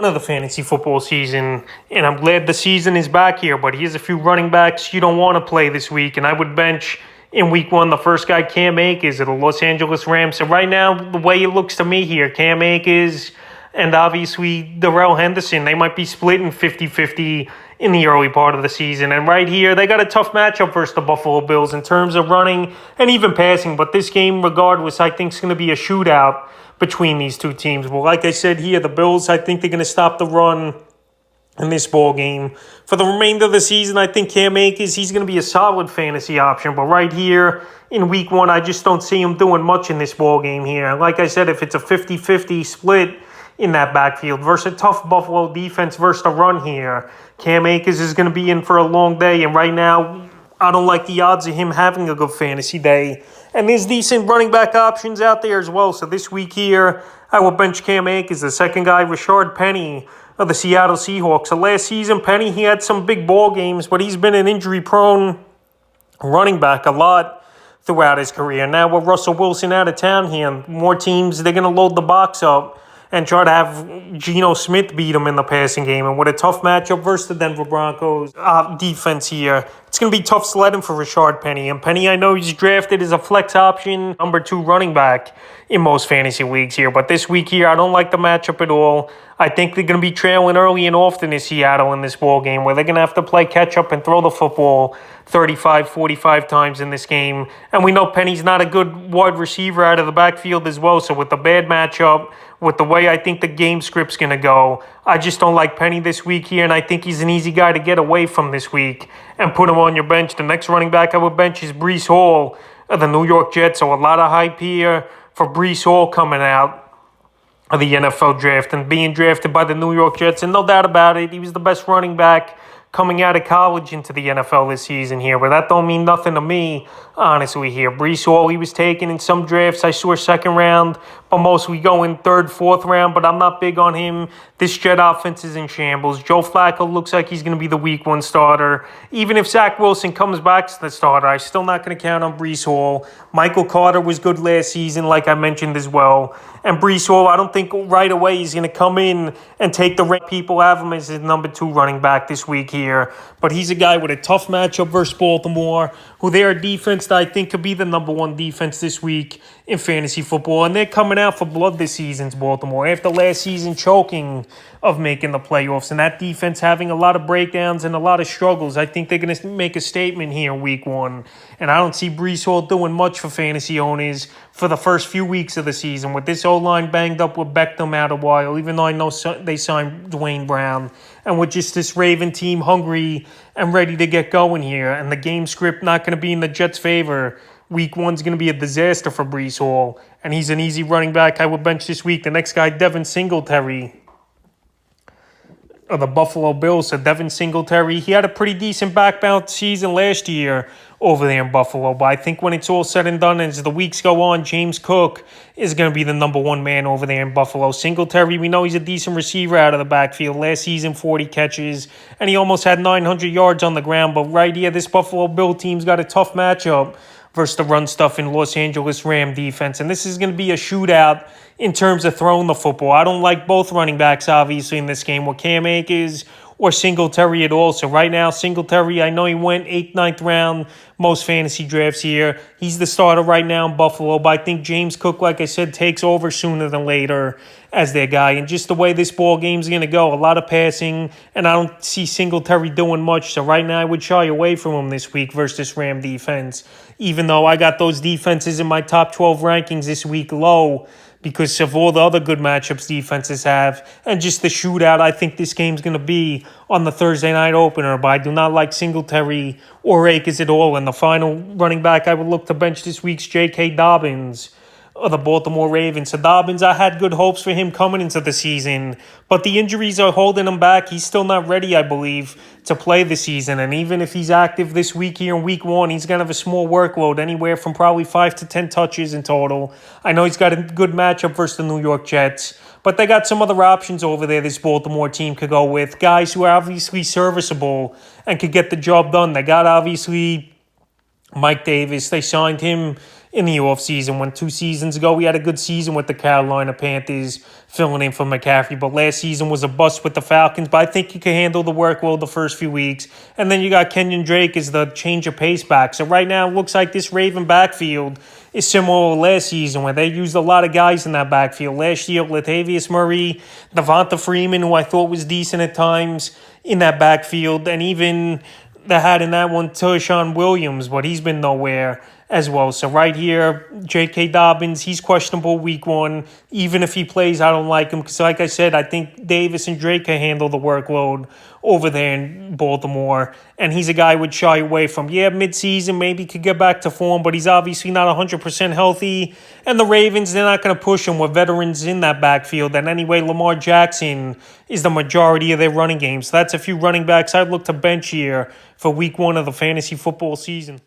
Of the fantasy football season, and I'm glad the season is back here. But here's a few running backs you don't want to play this week, and I would bench in week one the first guy, Cam Akers of the Los Angeles Rams. So right now, the way it looks to me here, Cam Akers and obviously Darrell Henderson, they might be splitting 50-50 in the early part of the season. And right here, they got a tough matchup versus the Buffalo Bills in terms of running and even passing. But this game, regardless, I think is going to be a shootout between these two teams. Well, like I said here, the Bills, I think they're going to stop the run in this ball game. For the remainder of the season, I think Cam Akers, he's going to be a solid fantasy option. But right here in week one, I just don't see him doing much in this ball game here. Like I said, if it's a 50-50 split in that backfield versus a tough Buffalo defense versus the run here, Cam Akers is going to be in for a long day. And right now, I don't like the odds of him having a good fantasy day. And there's decent running back options out there as well. So this week here, I will bench Cam Akers. The second guy, Rashard Penny of the Seattle Seahawks. So last season, Penny, he had some big ball games, but he's been an injury-prone running back a lot throughout his career. Now with Russell Wilson out of town here, more teams, they're going to load the box up and try to have Geno Smith beat him in the passing game. And with a tough matchup versus the Denver Broncos defense here, it's going to be tough sledding for Rashard Penny. And Penny, I know he's drafted as a flex option, number 2 running back in most fantasy leagues here. But this week here, I don't like the matchup at all. I think they're going to be trailing early and often in Seattle in this ball game, where they're going to have to play catch-up and throw the football 35, 45 times in this game. And we know Penny's not a good wide receiver out of the backfield as well. So with the bad matchup, with the way I think the game script's going to go, I just don't like Penny this week here, and I think he's an easy guy to get away from this week and put him on your bench. The next running back I would bench is Breece Hall of the New York Jets. So a lot of hype here for Breece Hall coming out of the NFL draft and being drafted by the New York Jets. And no doubt about it, he was the best running back coming out of college into the NFL this season here. But that don't mean nothing to me, honestly, here. Breece Hall, he was taken in some drafts. I saw second round, but mostly go in third, fourth round. But I'm not big on him. This Jet offense is in shambles. Joe Flacco looks like he's going to be the week one starter. Even if Zach Wilson comes back to the starter, I'm still not going to count on Breece Hall. Michael Carter was good last season, like I mentioned as well. And Breece Hall, I don't think right away he's going to come in and take the right people, have him as his number 2 running back this week here. But he's a guy with a tough matchup versus Baltimore, who they're a defense that I think could be the number 1 defense this week in fantasy football. And they're coming out for blood this season's Baltimore after last season choking of making the playoffs. And that defense having a lot of breakdowns and a lot of struggles. I think they're going to make a statement here in week 1. And I don't see Breece Hall doing much for fantasy owners for the first few weeks of the season. With this O-line banged up with Beckham out a while, even though I know they signed Dwayne Brown. And with just this Raven team hungry and ready to get going here. And the game script not going to be in the Jets' favor. Week 1's going to be a disaster for Breece Hall. And he's an easy running back I will bench this week. The next guy, Devin Singletary of the Buffalo Bills. So Devin Singletary, he had a pretty decent back bounce season last year over there in Buffalo. But I think when it's all said and done, as the weeks go on, James Cook is going to be the number 1 man over there in Buffalo. Singletary, we know he's a decent receiver out of the backfield. Last season, 40 catches, and he almost had 900 yards on the ground. But right here, this Buffalo Bill team's got a tough matchup versus the run stuff in Los Angeles Ram defense. And this is going to be a shootout in terms of throwing the football. I don't like both running backs, obviously, in this game, with Cam Akers or Singletary at all. So right now, Singletary, I know he went 8th, 9th round, most fantasy drafts here. He's the starter right now in Buffalo, but I think James Cook, like I said, takes over sooner than later as their guy. And just the way this ball game's going to go, a lot of passing, and I don't see Singletary doing much. So right now, I would shy away from him this week versus this Ram defense, even though I got those defenses in my top 12 rankings this week low because of all the other good matchups defenses have. And just the shootout, I think this game's going to be on the Thursday night opener. But I do not like Singletary or Akers at all. And the final running back I would look to bench this week's J.K. Dobbins of the Baltimore Ravens. So Dobbins, I had good hopes for him coming into the season, but the injuries are holding him back. He's still not ready, I believe, to play the season. And even if he's active this week here in week 1, he's going to have a small workload, anywhere from probably 5 to 10 touches in total. I know he's got a good matchup versus the New York Jets, but they got some other options over there this Baltimore team could go with. Guys who are obviously serviceable and could get the job done. They got, obviously, Mike Davis. They signed him in the offseason. When 2 seasons ago, we had a good season with the Carolina Panthers filling in for McCaffrey, but last season was a bust with the Falcons. But I think he can handle the workload the first few weeks. And then you got Kenyon Drake as the change of pace back. So right now, it looks like this Raven backfield is similar to last season, where they used a lot of guys in that backfield. Last year, Latavius Murray, Devonta Freeman, who I thought was decent at times in that backfield, and even they had in that one Tyshawn Williams, but he's been nowhere as well. So right here, J.K. Dobbins, he's questionable week 1. Even if he plays, I don't like him because, like I said, I think Davis and Drake can handle the workload over there in Baltimore. And he's a guy would shy away from, midseason, maybe could get back to form, but he's obviously not 100% healthy. And the Ravens, they're not going to push him with veterans in that backfield. And anyway, Lamar Jackson is the majority of their running game. So that's a few running backs I'd look to bench here for week 1 of the fantasy football season.